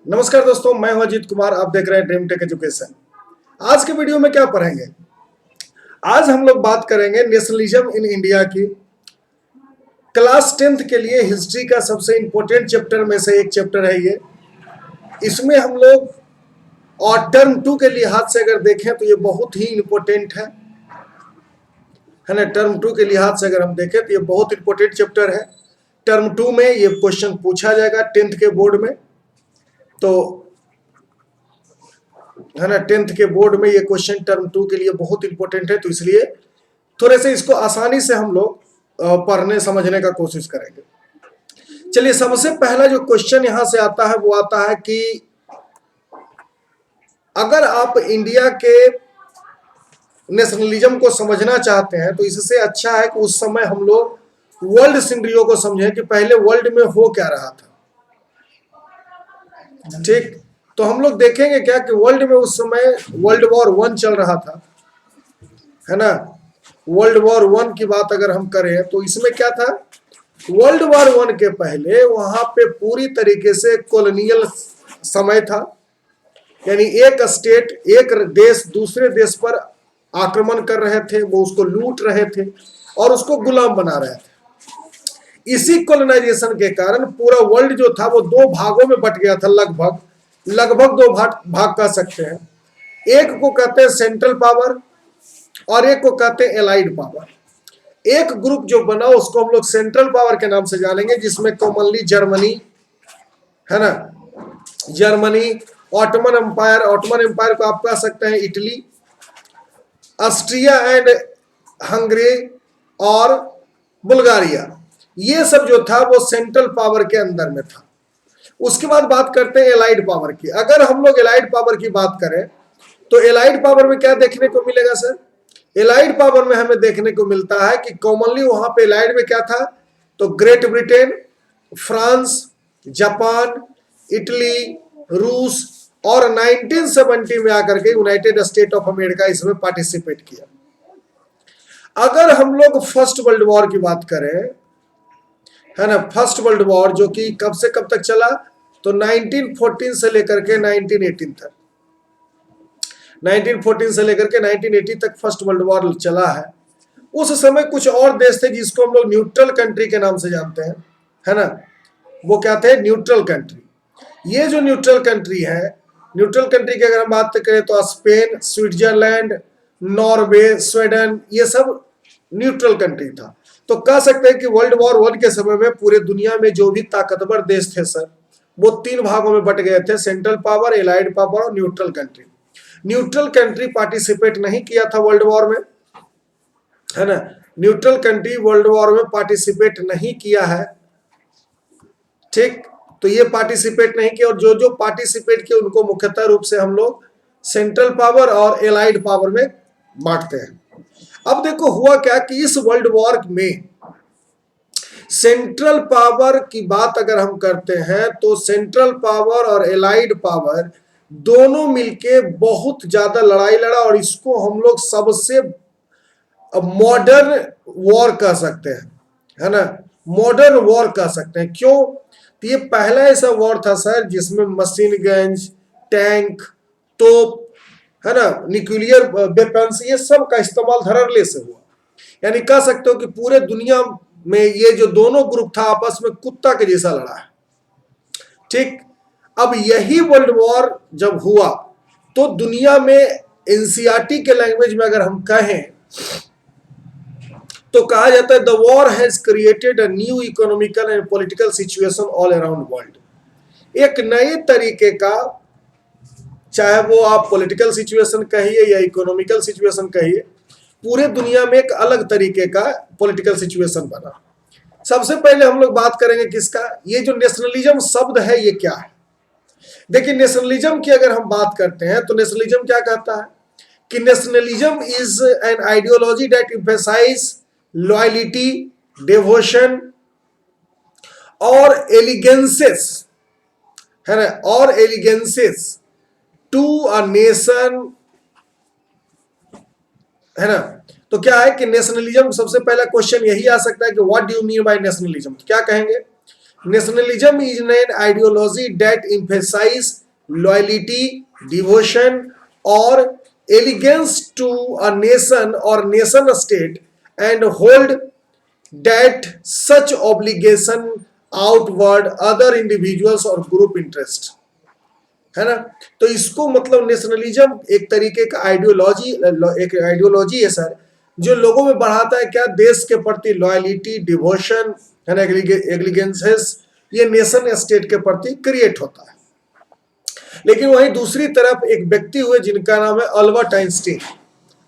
नमस्कार दोस्तों, मैं हूं अजीत कुमार। आप देख रहे हैं ड्रीम टेक एजुकेशन। आज के वीडियो में क्या पढ़ेंगे? आज हम लोग बात करेंगे नेशनलिज्म इन इंडिया की। क्लास 10th के लिए हिस्ट्री का सबसे इंपॉर्टेंट चैप्टर में से एक चैप्टर है ये। इसमें हम लोग और टर्म 2 के लिहाज से अगर देखें तो ये बहुत ही इंपॉर्टेंट है ना। टर्म 2 के लिहाज से अगर हम देखें तो ये बहुत इंपॉर्टेंट चैप्टर है। टर्म 2 में ये क्वेश्चन पूछा जाएगा 10th के बोर्ड में, तो है ना। 10th के बोर्ड में ये क्वेश्चन टर्म 2 के लिए बहुत इंपॉर्टेंट है, तो इसलिए थोड़े से इसको आसानी से हम लोग पढ़ने समझने का कोशिश करेंगे। चलिए, सबसे पहला जो क्वेश्चन यहां से आता है वो आता है कि अगर आप इंडिया के नेशनलिज्म को समझना चाहते हैं तो इससे अच्छा है कि उस समय हम लोग वर्ल्ड सिनेरियो को समझें कि पहले वर्ल्ड में हो क्या रहा था। ठीक, तो हम लोग देखेंगे क्या कि वर्ल्ड में उस समय वर्ल्ड वॉर 1 चल रहा था, है ना। वर्ल्ड वॉर 1 की बात अगर हम करें तो इसमें क्या था, वर्ल्ड वॉर 1 के पहले वहां पे पूरी तरीके से कॉलोनियल समय था। यानी एक स्टेट, एक देश दूसरे देश पर आक्रमण कर रहे थे, वो उसको लूट रहे थे और उसको गुलाम बना रहे थे। इसी कॉलोनाइजेशन के कारण पूरा वर्ल्ड जो था वो 2 भागों में बट गया था। लगभग 2 भाग कह सकते हैं। एक को कहते हैं सेंट्रल पावर और एक को कहते हैं एलाइड पावर। एक ग्रुप जो बना उसको हम लोग सेंट्रल पावर के नाम से जानेंगे, जिसमें कॉमनली जर्मनी, है ना, जर्मनी, ऑटोमन एम्पायर को आप कह सकते हैं इटली, ऑस्ट्रिया एंड हंगरी और बुल्गारिया। ये सब जो था वो सेंट्रल पावर के अंदर में था। उसके बाद बात करते हैं एलाइड पावर की। अगर हम लोग एलाइड पावर की बात करें तो एलाइड पावर में क्या देखने को मिलेगा सर? एलाइड पावर में हमें देखने को मिलता है कि कॉमनली वहां पे एलाइड में क्या था, तो great Britain, France, Japan, Italy, रूस और 1970 में आकर के यूनाइटेड स्टेट ऑफ अमेरिका इसमें पार्टिसिपेट किया। अगर हम लोग फर्स्ट वर्ल्ड वॉर की बात करें, है ना, फर्स्ट वर्ल्ड वॉर जो कि कब से कब तक चला, तो 1914 से लेकर के 1918 तक, 1914 से लेकर के 1980 तक फर्स्ट वर्ल्ड वॉर चला है। उस समय कुछ और देश थे जिसको हम लोग न्यूट्रल कंट्री के नाम से जानते हैं, है ना। वो क्या थे? Neutral country. ये जो न्यूट्रल कंट्री है, न्यूट्रल कंट्री की अगर हम बात करें तो स्पेन, स्विट्जरलैंड, नॉर्वे, स्वीडन, ये सब न्यूट्रल कंट्री था। तो कह सकते हैं कि वर्ल्ड वॉर 1 के समय में पूरे दुनिया में जो भी ताकतवर देश थे सर, वो 3 भागों में बट गए थे, सेंट्रल पावर, एलाइड पावर और neutral country. Neutral country participate नहीं किया था वर्ल्ड वॉर में, है ना। न्यूट्रल कंट्री वर्ल्ड वॉर में पार्टिसिपेट नहीं किया है। ठीक, तो ये पार्टिसिपेट नहीं किया, और जो जो पार्टिसिपेट किए उनको मुख्यतः रूप से हम लोग सेंट्रल पावर और एलाइड पावर में बांटते हैं। अब देखो हुआ क्या कि इस वर्ल्ड वॉर में सेंट्रल पावर की बात अगर हम करते हैं तो सेंट्रल पावर और एलाइड पावर दोनों मिलके बहुत ज्यादा लड़ाई लड़ा, और इसको हम लोग सबसे मॉडर्न वॉर कह सकते हैं, है ना। मॉडर्न वॉर कह सकते हैं। क्यों? तो ये पहला ऐसा वॉर था सर जिसमें मशीन गन्स, टैंक, तोप, है ना, न्यूक्लियर वेपन्स, ये सब का इस्तेमाल धड़ल्ले से हुआ। यानी कह सकते हो कि पूरे दुनिया में ये जो दोनों ग्रुप था आपस में कुत्ता के जैसा लड़ा है। ठीक, अब यही वर्ल्ड वॉर जब हुआ तो दुनिया में एनसीईआरटी के लैंग्वेज में अगर हम कहें तो कहा जाता है the war has created a new economical and political situation all around world. एक नए तरीके का, चाहे वो आप पॉलिटिकल सिचुएशन कहिए या इकोनॉमिकल सिचुएशन कहिए, पूरे दुनिया में एक अलग तरीके का पॉलिटिकल सिचुएशन बना। सबसे पहले हम लोग बात करेंगे किसका? ये जो नेशनलिज्म शब्द है ये क्या है? देखिए, नेशनलिज्म की अगर हम बात करते हैं तो नेशनलिज्म क्या कहता है कि nationalism is an ideology that emphasize loyalty, devotion और एलिगेंसेस, है ना, और एलिगेंसेस टू अ नेशन, है ना। तो क्या है कि नेशनलिज्म, सबसे पहला क्वेश्चन यही आ सकता है कि what do you mean by nationalism? क्या कहेंगे nationalism is an ideology that emphasize loyalty, devotion or allegiance to a nation or nation state and hold that such obligation outward other individuals or group interest, है ना। तो इसको मतलब nationalism एक तरीके का आइडियोलॉजी, एक आइडियोलॉजी है सर, जो लोगों में बढ़ाता है क्या, देश के प्रति लॉयलिटी, डिवोशन, है ना, एग्लिगेंसेस, ये नेशन स्टेट के प्रति क्रिएट होता है। लेकिन वहीं दूसरी तरफ एक व्यक्ति हुए जिनका नाम है अल्बर्ट आइंस्टीन,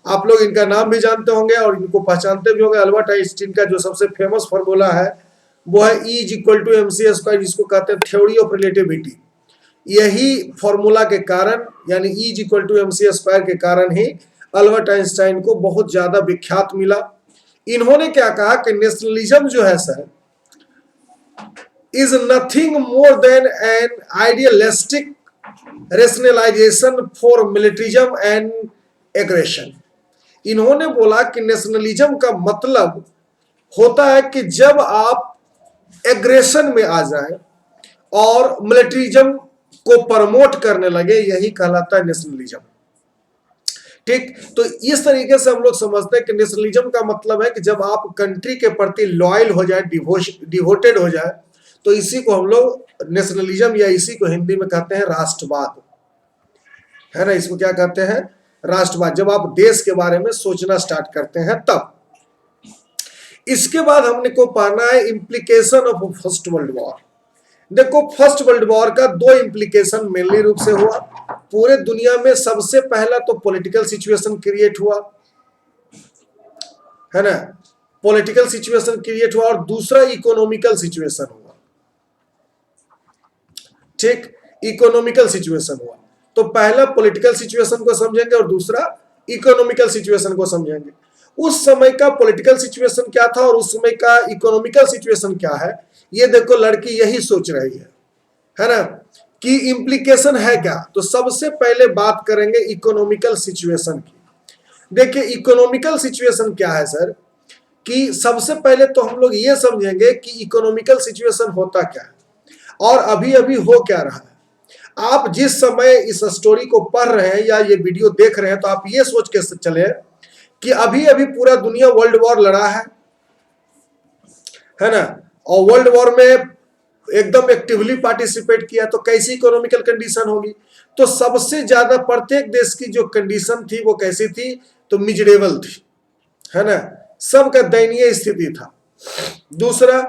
आप लोग इनका नाम भी जानते होंगे और इनको पहचानते भी होंगे। अल्बर्ट आइंस्टीन का जो सबसे फेमस फार्मूला है वो है E = mc स्क्वायर, जिसको कहते हैं थ्योरी ऑफ रिलेटिविटी। यही फॉर्मूला के कारण, यानी E = mc स्क्वायर के कारण ही अल्बर्ट आइंस्टाइन को बहुत ज्यादा विख्यात मिला। इन्होंने क्या कहा कि नेशनलिज्म जो है sir is nothing more than an idealistic rationalization for militarism and aggression. इन्होंने बोला कि नेशनलिज्म का मतलब होता है कि जब आप एग्रेशन में आ जाए और मिलिट्रिज्म को प्रमोट करने लगे, यही कहलाता है नेशनलिज्म। ठीक, तो इस तरीके से हम लोग समझते हैं कि नेशनलिज्म का मतलब है कि जब आप कंट्री के प्रति लॉयल हो जाए, डिवोटेड हो जाए, तो इसी को हम लोग नेशनलिज्म या इसी को हिंदी में कहते हैं राष्ट्रवाद, है ना। इसको क्या कहते हैं, राष्ट्रवाद। जब आप देश के बारे में सोचना स्टार्ट करते हैं तब। इसके बाद हमने को पढ़ना है implication of first world war. देखो, फर्स्ट वर्ल्ड वॉर का दो इम्प्लीकेशन मेनली रूप से हुआ। पूरे दुनिया में सबसे पहला तो पॉलिटिकल सिचुएशन क्रिएट हुआ, है ना, पॉलिटिकल सिचुएशन क्रिएट हुआ, और दूसरा इकोनॉमिकल सिचुएशन हुआ। ठीक, इकोनॉमिकल सिचुएशन हुआ। तो पहला पॉलिटिकल सिचुएशन को समझेंगे और दूसरा इकोनॉमिकल सिचुएशन को समझेंगे। उस समय का पॉलिटिकल सिचुएशन क्या था और उस समय का इकोनॉमिकल सिचुएशन क्या है, ये देखो लड़की यही सोच रही है ना, कि इम्प्लीकेशन है क्या। तो सबसे पहले बात करेंगे इकोनॉमिकल सिचुएशन की। देखिए, इकोनॉमिकल सिचुएशन क्या है सर, कि सबसे पहले तो हम लोग ये समझेंगे कि इकोनॉमिकल सिचुएशन होता क्या है और अभी अभी हो क्या रहा है। आप जिस समय इस स्टोरी को पढ़ रहे हैं या ये वीडियो देख रहे हैं, तो आप ये सोच के चले कि अभी अभी पूरा दुनिया वर्ल्ड वॉर लड़ा है ना, और वर्ल्ड वॉर में एकदम एक्टिवली पार्टिसिपेट किया, तो कैसी इकोनॉमिकल कंडीशन होगी। तो सबसे ज्यादा प्रत्येक देश की जो कंडीशन थी वो कैसी थी, तो मिजरेबल थी, है ना, सबका दयनीय स्थिति था। दूसरा,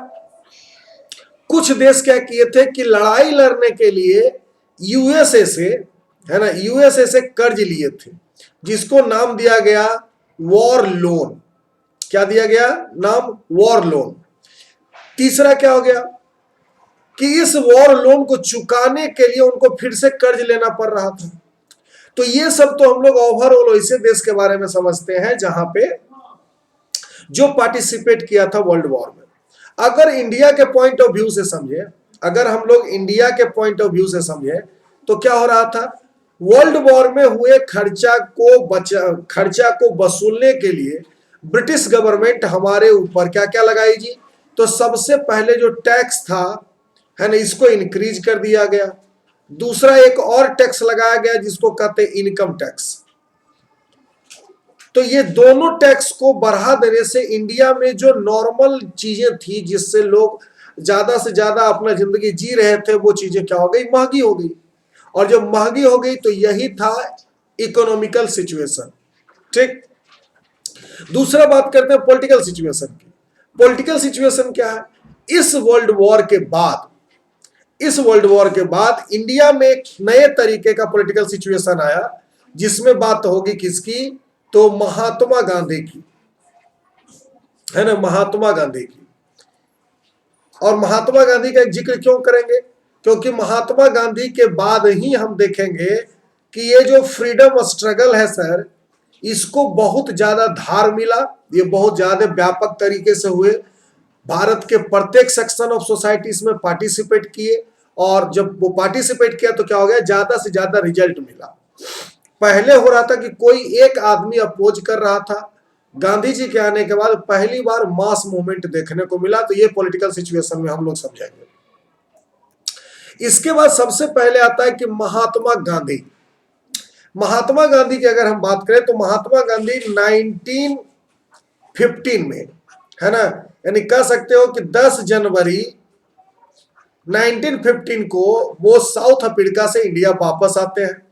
कुछ देश क्या किए थे कि लड़ाई लड़ने के लिए यूएसए से, है ना, यूएसए से कर्ज लिए थे, जिसको नाम दिया गया वॉर लोन। क्या दिया गया नाम, वॉर लोन। तीसरा क्या हो गया कि इस वॉर लोन को चुकाने के लिए उनको फिर से कर्ज लेना पड़ रहा था। तो ये सब तो हम लोग ओवरऑल ऐसे देश के बारे में समझते हैं जहां पे जो पार्टिसिपेट किया था वर्ल्ड वॉर में। अगर इंडिया के पॉइंट ऑफ व्यू से समझे, अगर हम लोग इंडिया के पॉइंट ऑफ व्यू से समझे, तो क्या हो रहा था, वर्ल्ड वॉर में हुए खर्चा को वसूलने के लिए ब्रिटिश गवर्नमेंट हमारे ऊपर क्या क्या लगाई जी। तो सबसे पहले जो टैक्स था, है ना, इसको इंक्रीज कर दिया गया। दूसरा एक और टैक्स लगाया गया जिसको कहते हैं इनकम टैक्स। तो ये दोनों टैक्स को बढ़ा देने से इंडिया में जो नॉर्मल चीजें थी जिससे लोग ज्यादा से ज्यादा अपना जिंदगी जी रहे थे, वो चीजें क्या हो गई, महंगी हो गई। और जब महंगी हो गई तो यही था इकोनॉमिकल सिचुएशन। ठीक, दूसरा बात करते हैं पॉलिटिकल सिचुएशन की। पॉलिटिकल सिचुएशन क्या है, इस वर्ल्ड वॉर के बाद इंडिया में एक नए तरीके का पॉलिटिकल सिचुएशन आया, जिसमें बात होगी किसकी, तो महात्मा गांधी की, है ना, महात्मा गांधी की। और महात्मा गांधी का एक जिक्र क्यों करेंगे, क्योंकि महात्मा गांधी के बाद ही हम देखेंगे कि ये जो फ्रीडम स्ट्रगल है सर, इसको बहुत ज्यादा धार मिला। ये बहुत ज्यादा व्यापक तरीके से हुए, भारत के प्रत्येक सेक्शन ऑफ सोसाइटी इसमें पार्टिसिपेट किए, और जब वो पार्टिसिपेट किया तो क्या हो गया, ज्यादा से ज्यादा रिजल्ट मिला। पहले हो रहा था कि कोई एक आदमी अपोज कर रहा था, गांधी जी के आने के बाद पहली बार मास मूवमेंट देखने को मिला। तो ये पॉलिटिकल सिचुएशन में हम लोग समझेंगे। इसके बाद सबसे पहले आता है कि महात्मा गांधी। महात्मा गांधी की अगर हम बात करें तो महात्मा गांधी 1915 में, है ना, यानी कह सकते हो कि 10 जनवरी 1915 को वो साउथ अफ्रीका से इंडिया वापस आते हैं।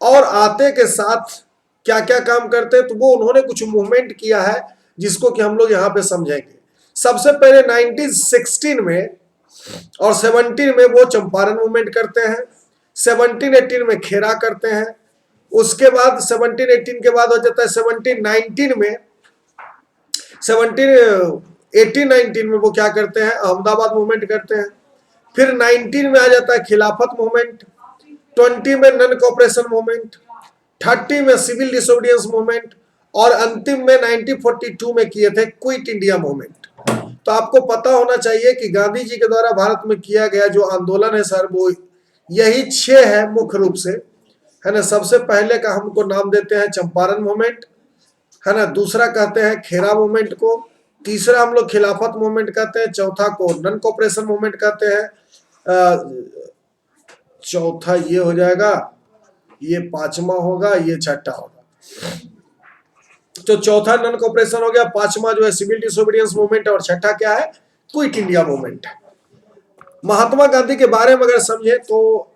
और आते के साथ क्या क्या काम करते हैं, तो वो उन्होंने कुछ मूवमेंट किया है जिसको कि हम लोग यहाँ पे समझेंगे। सबसे पहले 1916 में और 17 में वो चंपारण मूवमेंट करते हैं, 17-18 में खेरा करते हैं, उसके बाद 17-18 के बाद हो जाता है 17-19 में, 17-18-19 में वो क्या करते हैं, अहमदाबाद मूवमेंट करते हैं। फिर 19 में आ जाता है खिलाफत मूवमेंट, 20 में नन कोऑपरेशन मूवमेंट, 30 में सिविल डिसोबीडियंस मूवमेंट, और अंतिम में 1942 में किए थे क्विट इंडिया मूवमेंट। तो आपको पता होना चाहिए कि गांधी जी के द्वारा भारत में किया गया जो आंदोलन है सर, वो यही 6 है मुख्य रूप से, है ना। सबसे पहले का हमको नाम देते हैं चंपारण मूवमेंट, है ना, दूसरा कहते हैं खेरा मूवमेंट को, तीसरा हम लोग खिलाफत मूवमेंट कहते हैं, चौथा को नन कोऑपरेशन मूवमेंट कहते हैं, चौथा ये हो जाएगा, ये पांचवा होगा, ये छठा होगा। तो चौथा नन कोऑपरेशन हो गया, पांचवा जो है सिविल डिसोबीडियंस मूवमेंट, और छठा क्या है, quit India movement. Mahatma Gandhi के बारे में अगर समझे तो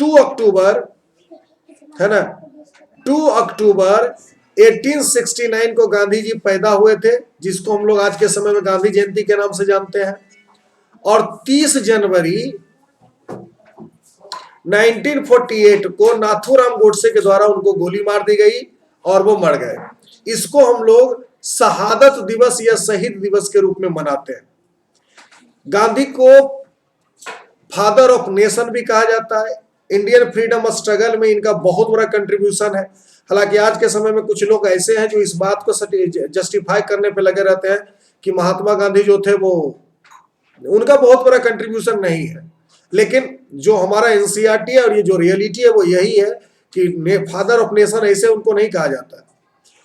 2 अक्टूबर, है ना, 2 अक्टूबर 1869 को गांधी जी पैदा हुए थे, जिसको हम लोग आज के समय में गांधी जयंती के नाम से जानते हैं। और 30 जनवरी 1948 को नाथूराम गोडसे के द्वारा उनको गोली मार दी गई और वो मर गए। इसको हम लोग शहादत दिवस या शहीद दिवस के रूप में मनाते हैं। गांधी को फादर ऑफ नेशन भी कहा जाता है। इंडियन फ्रीडम स्ट्रगल में इनका बहुत बड़ा कंट्रीब्यूशन है। हालांकि आज के समय में कुछ लोग ऐसे हैं जो इस बात को जस्टिफाई करने पे लगे रहते हैं कि महात्मा गांधी जो थे वो, उनका बहुत बड़ा कंट्रीब्यूशन नहीं है। लेकिन जो हमारा एनसीईआरटी है और ये जो रियलिटी है वो यही है कि फादर ऑफ नेशन ऐसे उनको नहीं कहा जाता।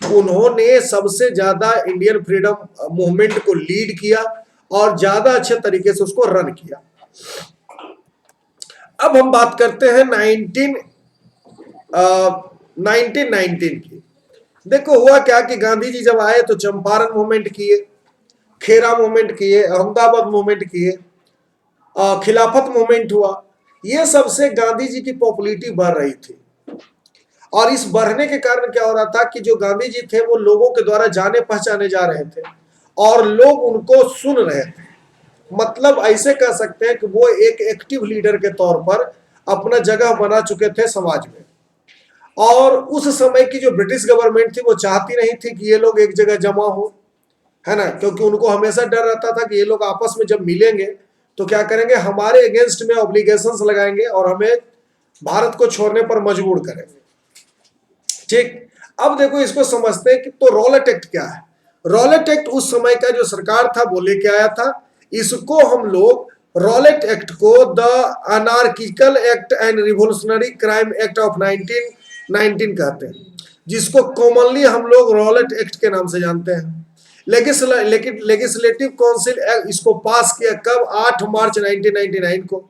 उन्होंने सबसे ज्यादा इंडियन फ्रीडम मूवमेंट को लीड किया और ज्यादा अच्छे तरीके से उसको रन किया। अब हम बात करते हैं 1919 की। देखो हुआ क्या कि गांधी जी जब आए तो चंपारण मूवमेंट किए, खेरा मूवमेंट किए, अहमदाबाद मूवमेंट किए, खिलाफत मूवमेंट हुआ। ये सबसे गांधी जी की पॉपुलैरिटी बढ़ रही थी। और इस बढ़ने के कारण क्या हो रहा था कि जो गांधी जी थे वो लोगों के द्वारा जाने पहचाने जा रहे थे और लोग उनको सुन रहे थे। मतलब ऐसे कह सकते हैं कि वो एक एक्टिव लीडर के तौर पर अपना जगह बना चुके थे समाज में। और उस समय की जो ब्रिटिश गवर्नमेंट थी वो चाहती नहीं थी कि ये लोग एक जगह जमा हो, है ना, क्योंकि उनको हमेशा डर रहता था कि ये लोग आपस में जब मिलेंगे तो क्या करेंगे, हमारे अगेंस्ट में ऑब्लिगेशंस लगाएंगे और हमें भारत को छोड़ने पर मजबूर करेंगे। ठीक, अब देखो इसको समझते हैं कि तो रॉलेट एक्ट क्या है। रॉलेट एक्ट उस समय का जो सरकार था वो लेके आया था। इसको हम लोग रॉलेट एक्ट को the anarchical act and revolutionary crime act of 1919 कहते हैं, जिसको कॉमनली हम लोग रॉलेट एक्ट के नाम से जानते हैं। लेजिस्लेटिव काउंसिल इसको पास किया कब, 8 मार्च 1999 को,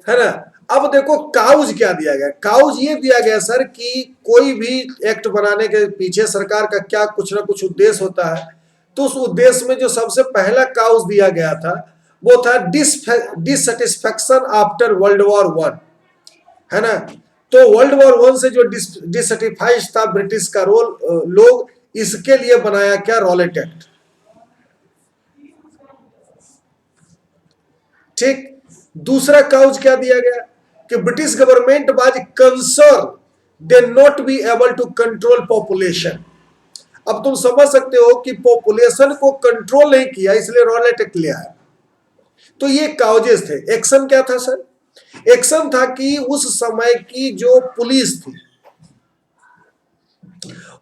है ना। अब देखो काउज क्या दिया गया। काउज ये दिया गया सर कि कोई भी एक्ट बनाने के पीछे सरकार का क्या कुछ ना कुछ उद्देश्य होता है। तो उस उद्देश्य में जो सबसे पहला काउज दिया गया था वो था डिससेटिस्फैक्शन आफ्टर वर्ल्ड वॉर 1, है ना। तो वर्ल्ड वॉर 1 से जो डिससेटिस्फाइड था ब्रिटिश का लोग, इसके लिए बनाया क्या, रॉलेट एक्ट। ठीक, दूसरा काउज क्या दिया गया कि British government was concern they not be able to control population. अब तुम समझ सकते हो कि पॉपुलेशन को कंट्रोल नहीं किया, इसलिए रॉलेट एक्ट ले आया। तो ये काउजेस थे। एक्शन क्या था सर? एक्शन था कि उस समय की जो पुलिस थी,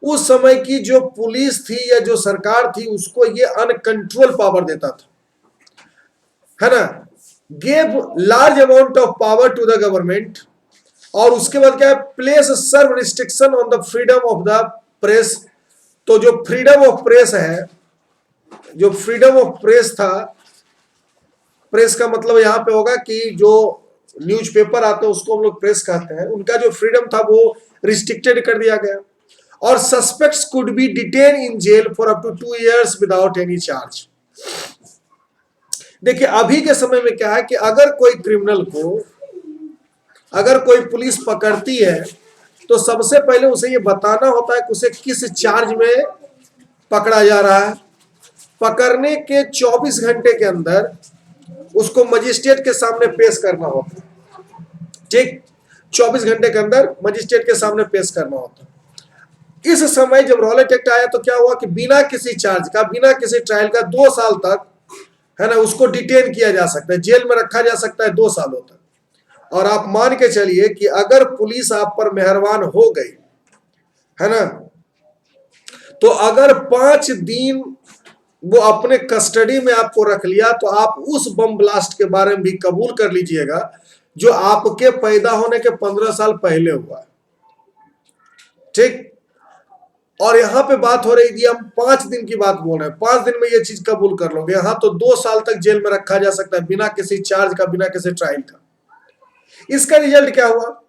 उस समय की जो पुलिस थी या जो सरकार थी, उसको ये अनकंट्रोल पावर देता था, है ना, gave large amount of power to the government. और उसके बाद क्या है, place severe restriction on the freedom of the press. तो जो फ्रीडम ऑफ प्रेस है, जो फ्रीडम ऑफ प्रेस था प्रेस का मतलब यहाँ पे होगा कि जो न्यूज़पेपर आते हैं उसको हम लोग प्रेस कहते हैं, उनका जो फ्रीडम था वो रिस्ट्रिक्टेड कर दिया गया। और suspects could be detain in jail for up to 2 years without any charge. देखिए अभी के समय में क्या है कि अगर कोई क्रिमिनल को अगर कोई पुलिस पकड़ती है तो सबसे पहले उसे ये बताना होता है कि उसे किस चार्ज में पकड़ा जा रहा है। पकड़ने के 24 घंटे के अंदर उसको मजिस्ट्रेट के सामने पेश करना होता है, ठीक, 24 घंटे के अंदर मजिस्ट्रेट के सामने पेश करना होता है। इस समय जब रॉलेट एक्ट आया तो क्या हुआ कि बिना किसी चार्ज का, बिना किसी ट्रायल का 2 साल तक, है ना, उसको डिटेन किया जा सकता है, जेल में रखा जा सकता है 2 सालों तक। और आप मान के चलिए कि अगर पुलिस आप पर मेहरबान हो गई, है ना, तो अगर 5 दिन वो अपने कस्टडी में आपको रख लिया तो आप उस बम ब्लास्ट के बारे में भी कबूल कर लीजिएगा जो आपके पैदा होने के 15 साल पहले हुआ, ठीक। और यहां पे बात हो रही थी, हम 5 दिन की बात बोल रहे हैं, 5 दिन में ये चीज कबूल कर लोगे, यहां तो 2 साल तक जेल में रखा जा सकता है बिना किसी चार्ज का, बिना किसी ट्रायल का। इसका रिजल्ट क्या हुआ?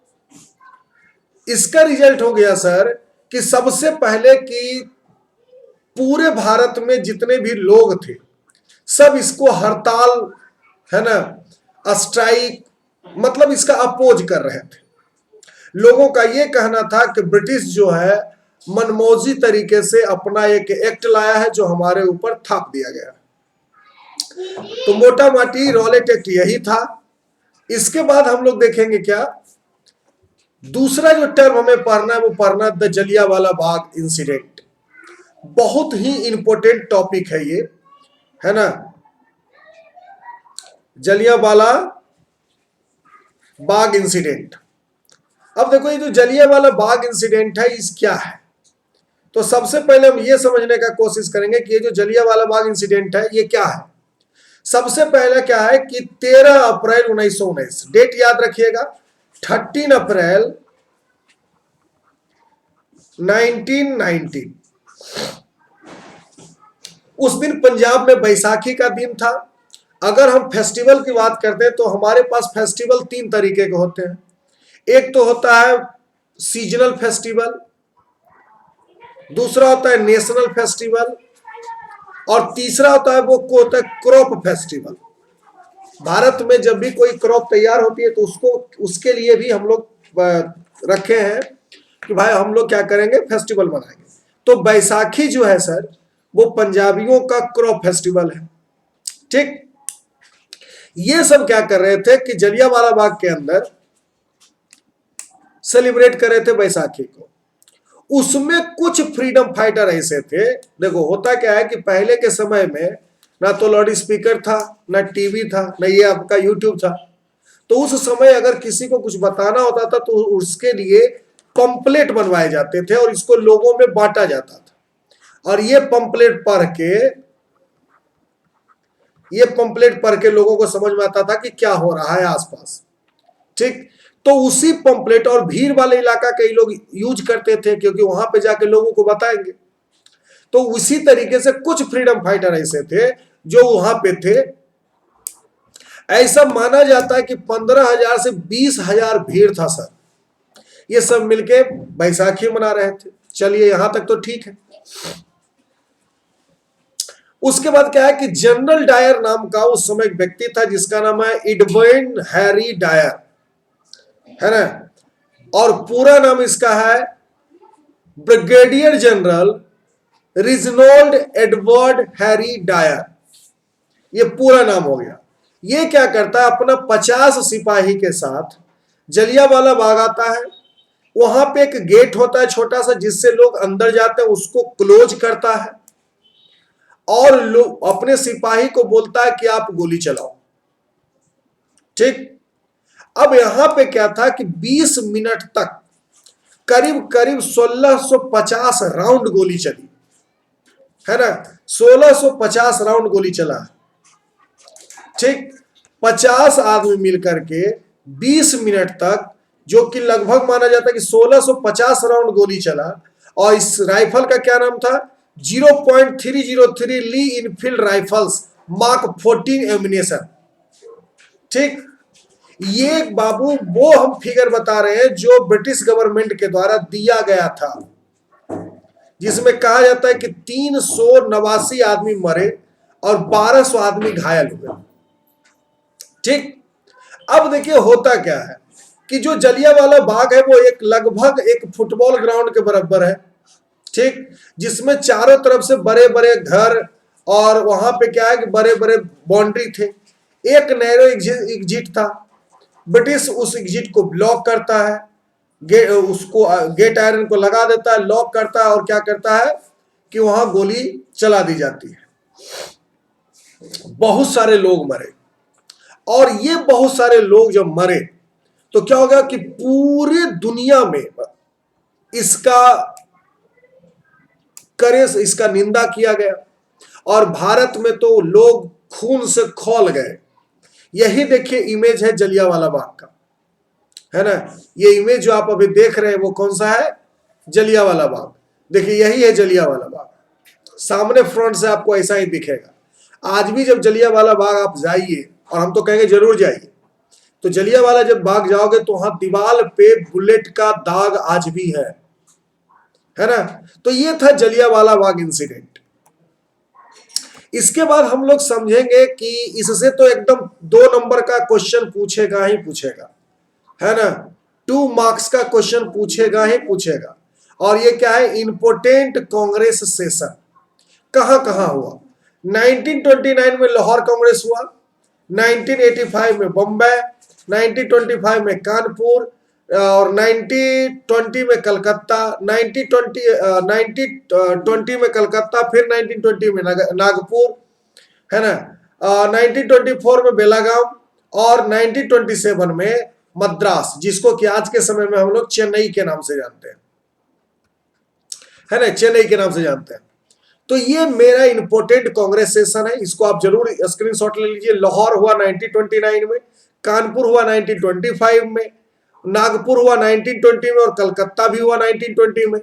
इसका रिजल्ट हो गया सर कि सबसे पहले कि पूरे भारत में जितने भी लोग थे सब इसको हड़ताल, है ना, स्ट्राइक, मतलब इसका अपोज कर रहे थे। लोगों का यह कहना था कि ब्रिटिश जो है मनमौजी तरीके से अपना एक एक्ट लाया है जो हमारे ऊपर थाप दिया गया। तो मोटा माटी रॉलेट एक्ट यही था। इसके बाद हम लोग देखेंगे क्या, दूसरा जो टर्म हमें पढ़ना है वो पढ़ना द जलियांवाला बाग इंसिडेंट। बहुत ही इंपॉर्टेंट टॉपिक है ये, है ना, जलियांवाला बाग इंसिडेंट। अब देखो ये जो जलियांवाला बाग इंसिडेंट है इस क्या है, तो सबसे पहले हम ये समझने का कोशिश करेंगे कि ये जो जलियांवाला बाग इंसिडेंट है ये क्या है। सबसे पहले क्या है कि 13 अप्रैल 1919, डेट याद रखिएगा, 13 अप्रैल 1919। उस दिन पंजाब में बैसाखी का दिन था। अगर हम फेस्टिवल की बात करते हैं तो हमारे पास फेस्टिवल 3 तरीके के होते हैं। एक तो होता है सीजनल फेस्टिवल, दूसरा होता है नेशनल फेस्टिवल, और तीसरा होता है वो को होता है क्रॉप फेस्टिवल। भारत में जब भी कोई क्रॉप तैयार होती है तो उसके लिए भी हम लोग रखे हैं कि भाई हम लोग क्या करेंगे, फेस्टिवल मनाएंगे। तो बैसाखी जो है सर वो पंजाबियों का क्रॉप फेस्टिवल है, ठीक। ये सब क्या कर रहे थे कि जलियांवाला बाग के अंदर सेलिब्रेट कर रहे थे बैसाखी को। उसमें कुछ फ्रीडम फाइटर ऐसे थे, देखो होता क्या है कि पहले के समय में ना तो लाउड स्पीकर था, ना टीवी था, ना ये आपका यूट्यूब था। तो उस समय अगर किसी को कुछ बताना होता था तो उसके लिए पंपलेट बनवाए जाते थे और इसको लोगों में बांटा जाता था। और ये पंपलेट पढ़ के लोगों को समझ में आता था कि क्या हो रहा है आसपास, ठीक। तो उसी पंपलेट और भीड़ वाले इलाका कई लोग यूज करते थे क्योंकि वहां पे जाके लोगों को बताएंगे। तो उसी तरीके से कुछ फ्रीडम फाइटर ऐसे थे जो वहां पे थे। ऐसा माना जाता है कि 15,000 से 20,000 भीड़ था सर। ये सब मिलके बैसाखी मना रहे थे। चलिए यहां तक तो ठीक है। उसके बाद क्या है कि जनरल डायर नाम का उस समय एक व्यक्ति था जिसका नाम है एडवर्ड हैरी डायर, है ना, और पूरा नाम इसका है brigadier general Reginald Edward Harry Dyer. ये पूरा नाम हो गया। ये क्या करता है, अपना 50 सिपाही के साथ जलियांवाला बाग आता है। वहां पे एक गेट होता है छोटा सा जिससे लोग अंदर जाते हैं, उसको क्लोज करता है और लोग अपने सिपाही को बोलता है कि आप गोली चलाओ, ठीक। अब यहां पे क्या था कि 20 मिनट तक करीब करीब 1650 राउंड गोली चली, है ना, 1650 राउंड गोली चला, ठीक। 50 आदमी मिलकर के 20 मिनट तक, जो कि लगभग माना जाता है कि 1650 राउंड गोली चला। और इस राइफल का क्या नाम था, 0.303 ली इनफील्ड राइफल्स मार्क 14 एम्यूनेशन। ठीक, ये बाबू वो हम फिगर बता रहे हैं जो ब्रिटिश गवर्नमेंट के द्वारा दिया गया था, जिसमें कहा जाता है कि 389 आदमी मरे और 1200 आदमी घायल हुए। ठीक, अब देखिए होता क्या है कि जो जलियांवाला बाग है वो एक लगभग एक फुटबॉल ग्राउंड के बराबर है। ठीक, जिसमें चारों तरफ से बड़े बड़े घर और वहां पे क्या है कि बड़े बड़े बाउंड्री थे, एक नैरो एग्जिट था। ब्रिटिश उस एग्जिट को ब्लॉक करता है, उसको गेट आयरन को लगा देता है, लॉक करता है और क्या करता है कि वहां गोली चला दी जाती है। बहुत सारे लोग मरे, और ये बहुत सारे लोग जब मरे तो क्या होगा कि पूरे दुनिया में इसका निंदा किया गया, और भारत में तो लोग खून से खौल गए। यही देखिए इमेज है जलियांवाला बाग का, है ना। ये इमेज जो आप अभी देख रहे हैं वो कौन सा है, जलियांवाला बाग। देखिए यही है जलियांवाला बाग, सामने फ्रंट से आपको ऐसा ही दिखेगा। आज भी जब जलियांवाला बाग आप जाइए, और हम तो कहेंगे जरूर जाइए, तो जलियांवाला जब बाग जाओगे तो वहां दीवार पे बुलेट का दाग आज भी है ना। तो ये था जलियांवाला बाग इंसिडेंट। इसके बाद हम लोग समझेंगे कि इससे तो एकदम 2 नंबर का क्वेश्चन पूछेगा ही पूछेगा, है ना। 2 मार्क्स का क्वेश्चन पूछेगा ही पूछेगा। और ये क्या है, इंपोर्टेंट कांग्रेस सेशन कहां कहां हुआ। 1929 में लाहौर कांग्रेस हुआ, 1985 में बम्बई, 1925 में कानपुर, और 1920 में कलकत्ता, 1920 में कलकत्ता, फिर 1920 में नागपुर, है ना। 1924 में बेलागाम, और 1927 में मद्रास, जिसको कि आज के समय में हम लोग चेन्नई के नाम से जानते हैं, है ना, चेन्नई के नाम से जानते हैं। तो ये मेरा इंपोर्टेंट कांग्रेस सेशन है, इसको आप जरूर स्क्रीनशॉट ले लीजिए। लाहौर हुआ 1929 में, कानपुर हुआ 1925 में, नागपुर हुआ 1920 में, और कलकत्ता भी हुआ 1920 में।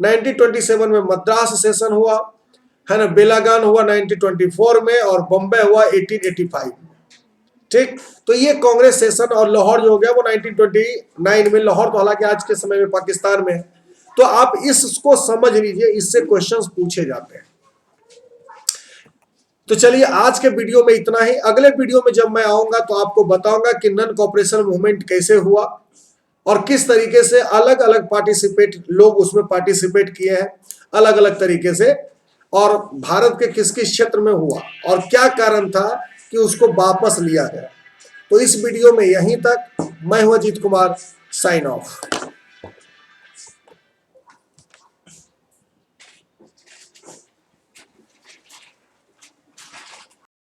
1927 में मद्रास सेशन हुआ, है ना। बेलागान हुआ 1924 में, और बम्बई हुआ 1885 में। ठीक, तो ये कांग्रेस सेशन। और लाहौर जो हो गया वो 1929 में। लाहौर तो हालांकि आज के समय में पाकिस्तान में है। तो आप इसको समझ लीजिए, इससे क्वेश्चंस पूछे जाते हैं। तो चलिए आज के वीडियो में इतना ही। अगले वीडियो में जब मैं आऊंगा तो आपको बताऊंगा कि नॉन कोऑपरेशन मूवमेंट कैसे हुआ, और किस तरीके से अलग अलग लोग उसमें पार्टिसिपेट किए हैं अलग अलग तरीके से, और भारत के किस किस क्षेत्र में हुआ, और क्या कारण था कि उसको वापस लिया गया। तो इस वीडियो में यहीं तक। मैं हूं अजीत कुमार, साइन ऑफ।